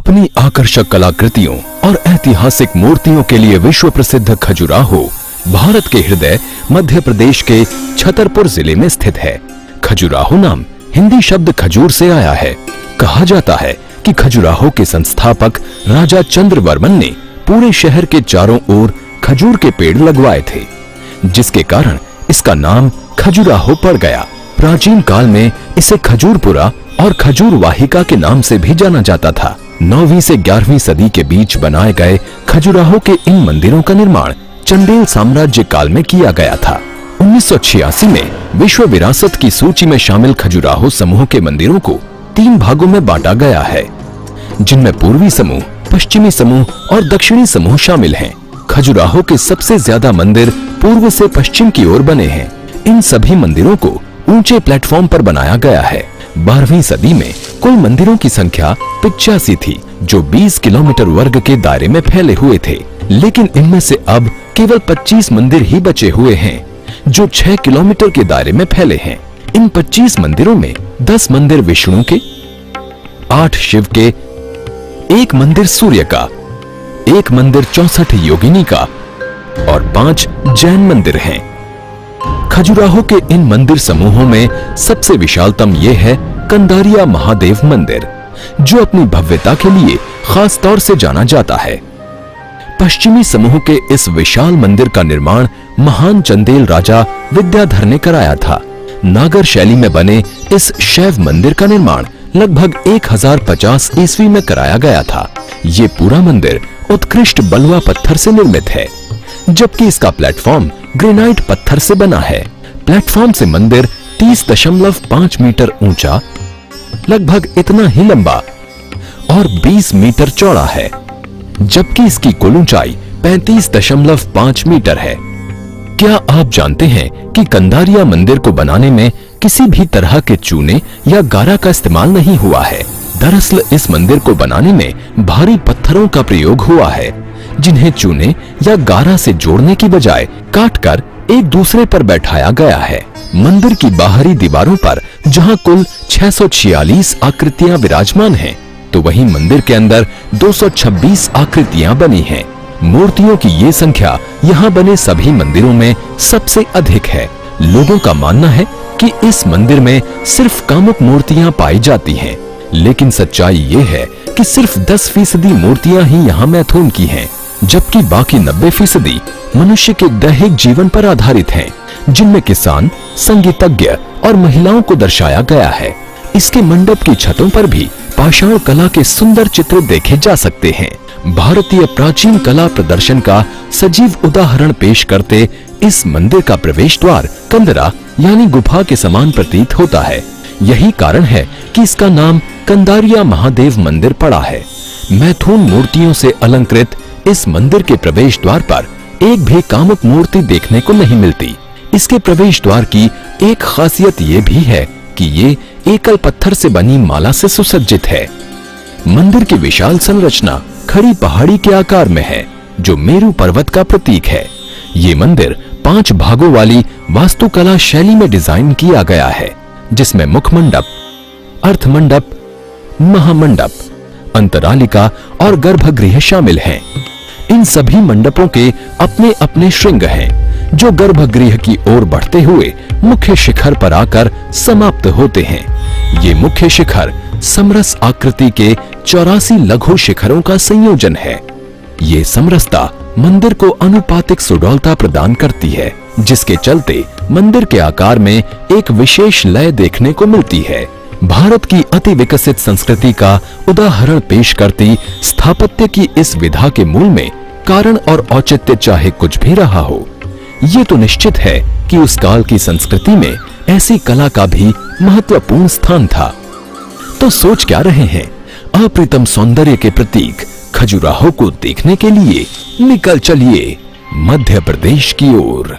अपनी आकर्षक कलाकृतियों और ऐतिहासिक मूर्तियों के लिए विश्व प्रसिद्ध खजुराहो भारत के हृदय मध्य प्रदेश के छतरपुर जिले में स्थित है। खजुराहो नाम हिंदी शब्द खजूर से आया है। कहा जाता है कि खजुराहो के संस्थापक राजा चंद्रवर्मन ने पूरे शहर के चारों ओर खजूर के पेड़ लगवाए थे, जिसके कारण इसका नाम खजुराहो पड़ गया। प्राचीन काल में इसे खजूरपुरा और खजूर वाहिका के नाम से भी जाना जाता था। 9वीं से 11वीं सदी के बीच बनाए गए खजुराहो के इन मंदिरों का निर्माण चंदेल साम्राज्य काल में किया गया था। 1986 में विश्व विरासत की सूची में शामिल खजुराहो समूह के मंदिरों को 3 भागों में बांटा गया है, जिनमें पूर्वी समूह, पश्चिमी समूह और दक्षिणी समूह शामिल हैं। खजुराहो के सबसे ज्यादा मंदिर पूर्व से पश्चिम की ओर बने हैं। इन सभी मंदिरों को ऊंचे प्लेटफॉर्म पर बनाया गया है। 12वीं सदी में कुल मंदिरों की संख्या 85 थी, जो 20 किलोमीटर वर्ग के दायरे में फैले हुए थे, लेकिन इनमें से अब केवल 25 मंदिर ही बचे हुए हैं, जो 6 किलोमीटर के दायरे में फैले हैं। इन 25 मंदिरों में 10 मंदिर विष्णु के, 8 शिव के, 1 मंदिर सूर्य का, 1 मंदिर 64 योगिनी का और 5 जैन मंदिर हैं। खजुराहो के इन मंदिर समूहों में सबसे विशालतम ये है कंदारिया महादेव मंदिर, जो अपनी भव्यता के लिए खास तौर से जाना जाता है। पश्चिमी समूह के इस विशाल मंदिर का निर्माण महान चंदेल राजा विद्याधर ने कराया था। नागर शैली में बने इस शैव मंदिर का निर्माण लगभग 1050 ईस्वी में कराया गया था। ये पूरा मंदिर उत्कृष्ट बलुआ पत्थर से निर्मित है, जबकि इसका प्लेटफॉर्म ग्रेनाइट पत्थर से बना है। प्लेटफॉर्म से मंदिर 30.5 मीटर ऊंचा, लगभग इतना ही लंबा और 20 मीटर चौड़ा है, जबकि इसकी कुल ऊंचाई 35.5 मीटर है। क्या आप जानते हैं कि कंदारिया मंदिर को बनाने में किसी भी तरह के चूने या गारा का इस्तेमाल नहीं हुआ है? दरअसल इस मंदिर को बनाने में भारी पत्थरों का प्रयोग हुआ है, जिन्हें चूने या गारा से जोड़ने की बजाय काटकर एक दूसरे पर बैठाया गया है। मंदिर की बाहरी दीवारों पर जहां कुल 646 आकृतियां विराजमान हैं, तो वहीं मंदिर के अंदर 226 आकृतियां बनी हैं। मूर्तियों की ये संख्या यहां बने सभी मंदिरों में सबसे अधिक है। लोगों का मानना है कि इस मंदिर में सिर्फ कामुक मूर्तियां पाई जाती हैं, लेकिन सच्चाई ये है कि सिर्फ 10% मूर्तियां ही यहाँ मैथुन की हैं, जबकि बाकी 90% मनुष्य के दैहिक जीवन पर आधारित हैं, जिनमें किसान, संगीतज्ञ और महिलाओं को दर्शाया गया है। इसके मंडप की छतों पर भी पाषाण कला के सुंदर चित्र देखे जा सकते हैं। भारतीय प्राचीन कला प्रदर्शन का सजीव उदाहरण पेश करते इस मंदिर का प्रवेश द्वार कंदरा यानी गुफा के समान प्रतीत होता है। यही कारण है कि इसका नाम कंदारिया महादेव मंदिर पड़ा है। मैथुन मूर्तियों से अलंकृत इस मंदिर के प्रवेश द्वार पर एक भी कामुक मूर्ति देखने को नहीं मिलती। इसके प्रवेश द्वार की एक खासियत ये भी है कि ये एकल पत्थर से बनी माला से सुसज्जित है। मंदिर की विशाल संरचना खड़ी पहाड़ी के आकार में है, जो मेरु पर्वत का प्रतीक है। ये मंदिर 5 भागों वाली वास्तुकला शैली में डिजाइन किया गया है, जिसमें मुखमंडप, अर्धमंडप, महामंडप, अंतरालिका और गर्भगृह शामिल हैं। इन सभी मंडपों के अपने अपने श्रृंग हैं, जो गर्भगृह की ओर बढ़ते हुए मुख्य शिखर पर आकर समाप्त होते हैं। ये मुख्य शिखर समरस आकृति के 84 लघु शिखरों का संयोजन है। ये समरसता मंदिर को अनुपातिक सुडौलता प्रदान करती है, जिसके चलते मंदिर के आकार में एक विशेष लय देखने को मिलती है। भारत की अति विकसित संस्कृति का उदाहरण पेश करती स्थापत्य की इस विधा के मूल में कारण और औचित्य चाहे कुछ भी रहा हो, ये तो निश्चित है कि उस काल की संस्कृति में ऐसी कला का भी महत्वपूर्ण स्थान था। तो सोच क्या रहे हैं? अप्रतिम सौंदर्य के प्रतीक खजुराहो को देखने के लिए निकल चलिए मध्य प्रदेश की ओर।